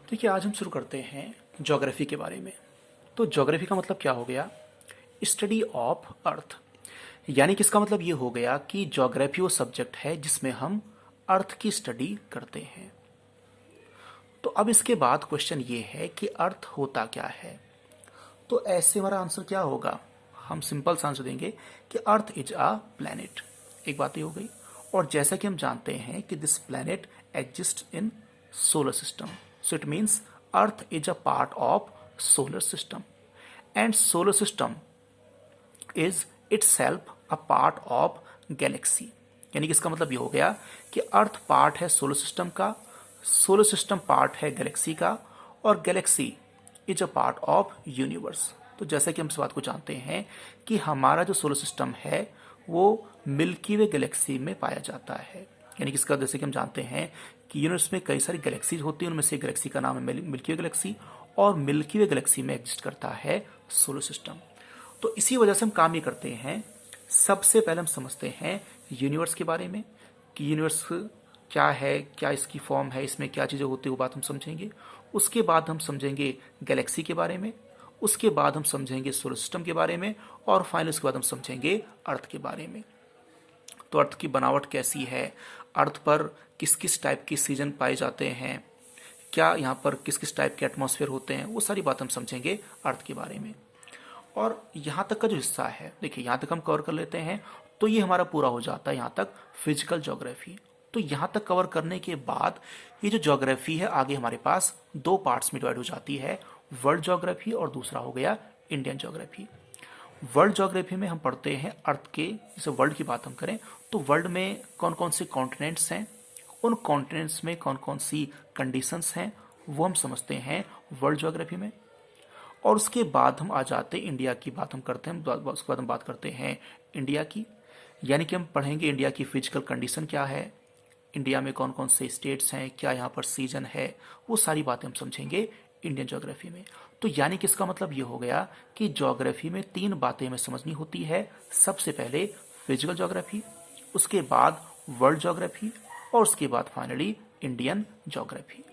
देखिए, आज हम शुरू करते हैं ज्योग्राफी के बारे में। तो ज्योग्राफी का मतलब क्या हो गया? Study of earth. यानी कि इसका मतलब ये हो गया कि ज्योग्राफी वो सब्जेक्ट है जिसमें हम अर्थ की स्टडी करते हैं। तो अब इसके बाद क्वेश्चन ये है कि अर्थ होता क्या है। तो ऐसे हमारा आंसर क्या होगा? हम सिंपल सा आंसर देंगे कि अर्थ इज अ प्लैनेट। एक बात ये हो गई। और जैसा कि हम जानते हैं कि this planet exist in solar system, so it means earth is a part of solar system and solar system is itself a part of Galaxy. यानी कि इसका मतलब ये हो गया कि अर्थ पार्ट है सोलर सिस्टम का, सोलर सिस्टम पार्ट है गैलेक्सी का, और Galaxy is a part of universe. तो जैसे कि हम इस बात को जानते हैं कि हमारा जो सोलर सिस्टम है वो मिल्की वे गैलेक्सी में पाया जाता है। यानी कि इसका जैसे कि हम जानते हैं कि यूनिवर्स में कई सारी गैलेक्सीज होती हैं, उनमें से गैलेक्सी का नाम है मिल्की वे गैलेक्सी, और मिल्की वे गैलेक्सी में एग्जिस्ट करता है सोलर सिस्टम। तो इसी वजह से हम काम ये करते हैं, सबसे पहले हम समझते हैं यूनिवर्स के बारे में कि यूनिवर्स क्या है, क्या इसकी फॉर्म है, इसमें क्या चीज़ें होती है, वो बात हम समझेंगे। उसके बाद हम समझेंगे गैलेक्सी के बारे में, उसके बाद हम समझेंगे सोलर सिस्टम के बारे में, और फाइनल उसके बाद हम समझेंगे अर्थ के बारे में। तो अर्थ की बनावट कैसी है, अर्थ पर किस किस टाइप के सीजन पाए जाते हैं, क्या यहाँ पर किस किस टाइप के एटमॉस्फेयर होते हैं, वो सारी बात हम समझेंगे अर्थ के बारे में। और यहाँ तक का जो हिस्सा है, देखिए यहाँ तक हम कवर कर लेते हैं तो ये हमारा पूरा हो जाता है यहाँ तक फिजिकल ज्योग्राफी। तो यहाँ तक कवर करने के बाद ये जो ज्योग्राफी है आगे हमारे पास दो पार्ट्स में डिवाइड हो जाती है, वर्ल्ड ज्योग्राफी और दूसरा हो गया इंडियन ज्योग्राफी। वर्ल्ड ज्योग्राफी में हम पढ़ते हैं अर्थ के, जैसे वर्ल्ड की बात हम करें तो वर्ल्ड में कौन कौन से कॉन्टिनेंट्स हैं, उन कॉन्टिनेंट्स में कौन कौन सी कंडीशंस हैं, वो हम समझते हैं वर्ल्ड ज्योग्राफी में। और उसके बाद हम आ जाते हैं इंडिया की बात हम करते हैं, उसके बाद हम बात करते हैं इंडिया की। यानी कि हम पढ़ेंगे इंडिया की फिजिकल कंडीशन क्या है, इंडिया में कौन कौन से स्टेट्स हैं, क्या यहाँ पर सीजन है, वो सारी बातें हम समझेंगे इंडियन ज्योग्राफी में। तो यानी कि इसका मतलब ये हो गया कि ज्योग्राफी में तीन बातें हमें समझनी होती है। सबसे पहले फिजिकल ज्योग्राफी, उसके बाद वर्ल्ड ज्योग्राफी, और उसके बाद फाइनली इंडियन ज्योग्राफी।